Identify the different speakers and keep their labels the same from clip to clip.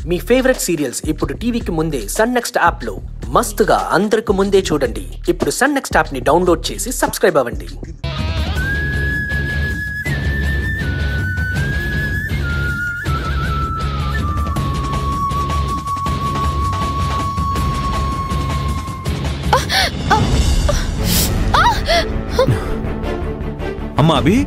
Speaker 1: మీ favourite serials ఇప్పుడు టీవీకి ముందే సన్ నెక్స్ట్ యాప్ లో మస్తుగా అందరికి ముందే చూడండి. ఇప్పుడు సన్ నెక్స్ట్ యాప్ ని డౌన్లోడ్ చేసి సబ్స్క్రైబ్ అవ్వండి.
Speaker 2: అమ్మా అభి,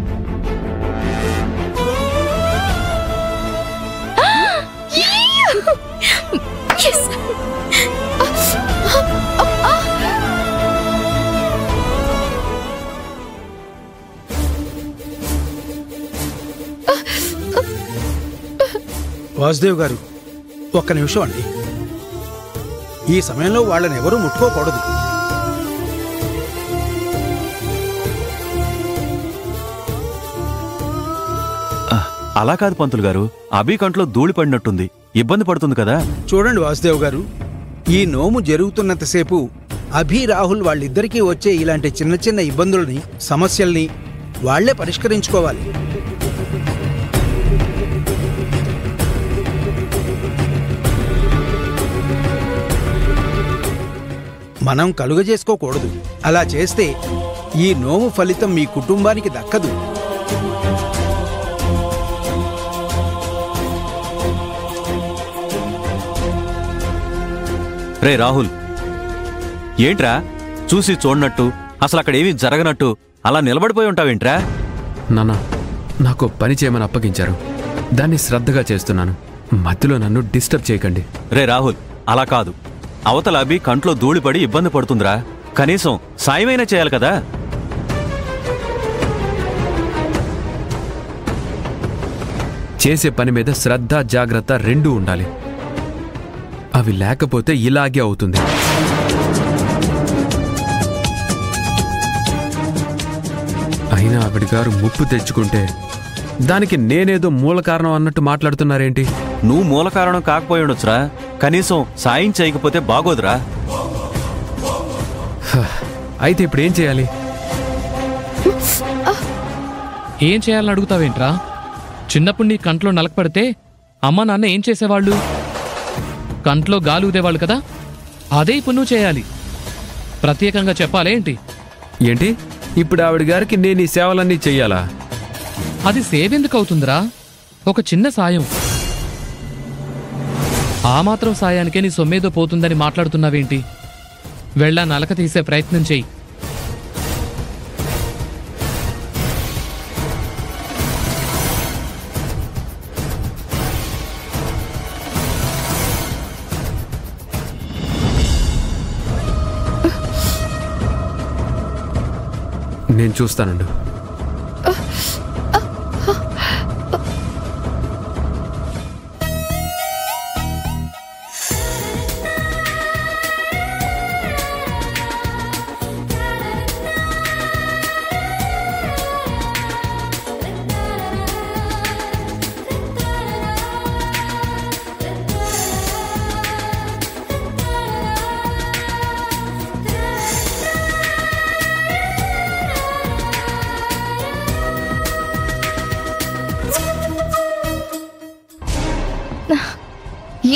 Speaker 3: వాసుదేవ్ గారు, ఒక్క నిమిషం అండి. ఈ సమయంలో వాళ్ళని ఎవరూ ముట్టుకోకూడదు.
Speaker 2: అలా కాదు పంతులు గారు, అభి కంట్లో ధూళి పడినట్టుంది, ఇబ్బంది పడుతుంది కదా.
Speaker 3: చూడండి వాసుదేవ్ గారు, ఈ నోము జరుగుతున్నంతసేపు అభి, రాహుల్ వాళ్ళిద్దరికీ వచ్చే ఇలాంటి చిన్న చిన్న ఇబ్బందుల్ని, సమస్యల్ని వాళ్లే పరిష్కరించుకోవాలి. మనం కలుగజేసుకోకూడదు. అలా చేస్తే ఈ నోము ఫలితం మీ కుటుంబానికి దక్కదు.
Speaker 2: రే రాహుల్, ఏంట్రా చూసి చూడనట్టు, అసలు అక్కడేమీ జరగనట్టు అలా నిలబడిపోయి ఉంటావేంట్రా?
Speaker 4: నాన్న, నాకు పని చేయమని అప్పగించారు, దాన్ని శ్రద్ధగా చేస్తున్నాను. మధ్యలో నన్ను డిస్టర్బ్ చేయకండి.
Speaker 2: రే రాహుల్, అలా కాదు. అవతల అభి కంట్లో ధూళిపడి ఇబ్బంది పడుతుందిరా, కనీసం సాయమైనా చేయాలి కదా.
Speaker 4: చేసే పని మీద శ్రద్ధ, జాగ్రత్త రెండూ ఉండాలి. అవి లేకపోతే ఇలాగే అవుతుంది. అయినా ఆవిడ గారు ముప్పు తెచ్చుకుంటే దానికి నేనేదో మూల కారణం అన్నట్టు మాట్లాడుతున్నారేంటి?
Speaker 2: నువ్వు మూల కారణం కాకపోయి ఉండొచ్చురా, కనీసం సాయం చేయకపోతే బాగోదురా.
Speaker 4: అయితే ఇప్పుడు ఏం చేయాలి?
Speaker 5: ఏం చేయాలని అడుగుతావేంట్రా? చిన్నప్పుడు నీ కంట్లో నలకపడితే అమ్మ నాన్న ఏం చేసేవాళ్ళు? కంట్లో గాలి ఊదేవాళ్ళు కదా, అదే ఇప్పుడు నువ్వు చేయాలి. ప్రత్యేకంగా చెప్పాలేంటి?
Speaker 4: ఏంటి ఇప్పుడు ఆవిడ గారికి నేను ఈ సేవలన్నీ చెయ్యాలా?
Speaker 5: అది సేవెందుకు అవుతుందిరా? ఒక చిన్న సాయం. ఆ మాత్రం సాయానికే నీ సొమ్మేదో పోతుందని మాట్లాడుతున్నావేంటి? వెళ్ళా నలక తీసే ప్రయత్నం చెయ్యి.
Speaker 4: నేను చూస్తానండు.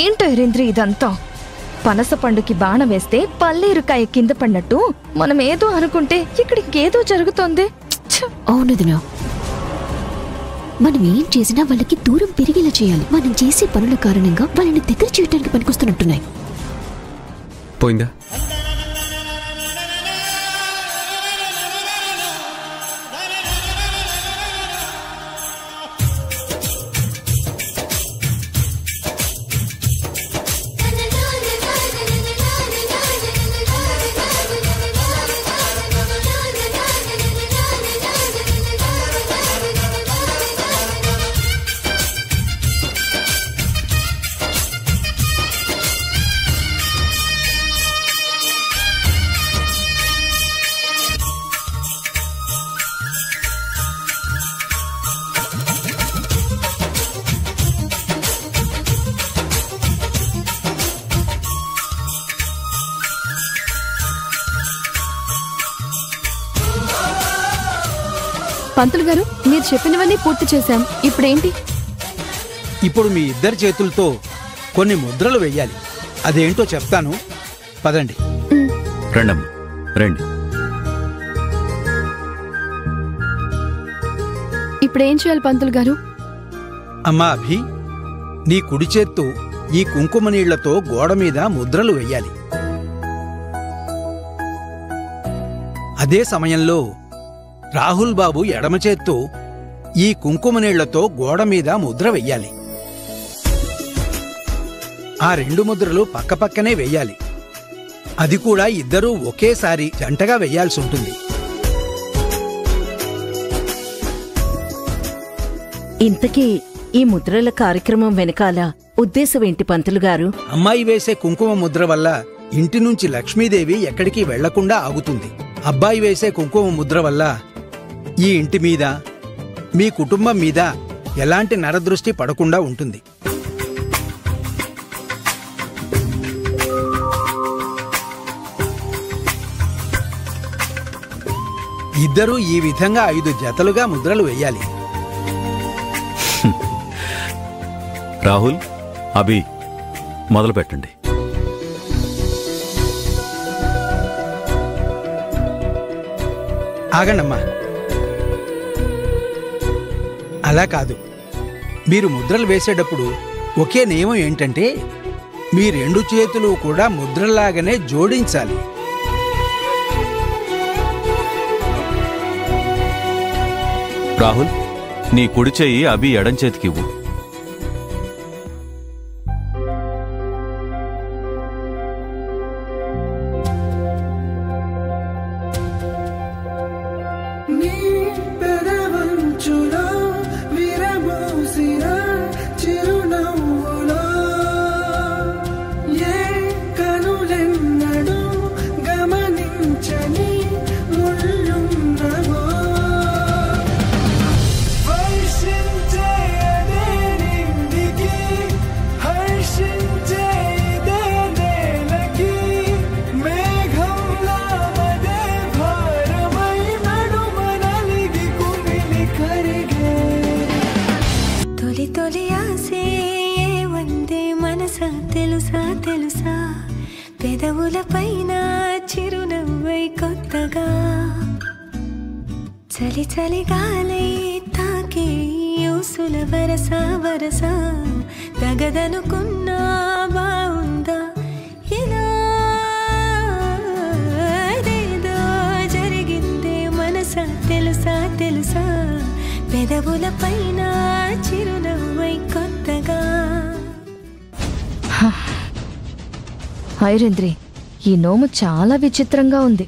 Speaker 6: ఏంటో హరేంద్ర ఇదంతా? పనస పండుకి బాణం వేస్తే పల్లేరుకాయ కింద పడినట్టు మనం ఏదో అనుకుంటే ఇక్కడ ఇంకేదో జరుగుతోంది.
Speaker 7: అవునదినా, మనం ఏం చేసినా వాళ్ళకి దూరం పెరిగేలా చేయాలి. మనం చేసే పనుల కారణంగా వాళ్ళని దగ్గర చేయడానికి పనికొస్తున్నట్టున్నాయి.
Speaker 4: పోయిందా?
Speaker 6: పంతులు గారు, మీరు చెప్పినవన్నీ పూర్తి చేశాం. ఇప్పుడేంటి?
Speaker 3: ఇప్పుడు మీ ఇద్దరి చేతులతో కొన్ని ముద్రలు వెయ్యాలి. అదేంటో చెప్తాను, పదండి.
Speaker 2: రండమ్మ రండి.
Speaker 8: ఇప్పుడేం చేయాలి పంతులు గారు?
Speaker 3: అమ్మా అభి, నీ కుడి చేత్తో ఈ కుంకుమ నీళ్లతో గోడ మీద ముద్రలు వెయ్యాలి. అదే సమయంలో రాహుల్ బాబు ఎడమ చేత్తో ఈ కుంకుమ నీళ్లతో గోడ మీద ముద్ర వెయ్యాలి. ఆ 2 ముద్రలు పక్కపక్కనే వెయ్యాలి. అది కూడా ఇద్దరూ ఒకేసారి జంటగా వెయ్యాల్సి ఉంటుంది.
Speaker 9: ఇంతకీ ఈ ముద్రల కార్యక్రమం వెనకాల ఉద్దేశం ఏంటి పంతులు గారు?
Speaker 3: అమ్మాయి వేసే కుంకుమ ముద్ర వల్ల ఇంటి నుంచి లక్ష్మీదేవి ఎక్కడికి వెళ్లకుండా ఆగుతుంది. అబ్బాయి వేసే కుంకుమ ముద్ర వల్ల ఈ ఇంటి మీద, మీ కుటుంబం మీద ఎలాంటి నరదృష్టి పడకుండా ఉంటుంది. ఇద్దరూ ఈ విధంగా 5 జతలుగా ముద్రలు వెయ్యాలి.
Speaker 2: రాహుల్, అభి, మొదలు పెట్టండి.
Speaker 3: ఆగండమ్మా, అలా కాదు. మీరు ముద్రలు వేసేటప్పుడు ఒకే నియమం ఏంటంటే మీ 2 చేతులు కూడా ముద్రలాగానే జోడించాలి.
Speaker 2: రాహుల్, నీ కుడి చెయ్యి అభి ఎడం చేతికివ్వు.
Speaker 10: పెదవులపైన చిరునవ్వై కొత్తగా చలి చలి గాలై తాకే యూసుల వరస వరస తగదనుకున్నా బావుందా ఇలా ఏదో జరిగిందే మనసా తెలుసా తెలుసా పెదవులపైన చిరునవ్వై కొత్తగా.
Speaker 6: ఐరేంద్రి, ఈ నోము చాలా విచిత్రంగా ఉంది.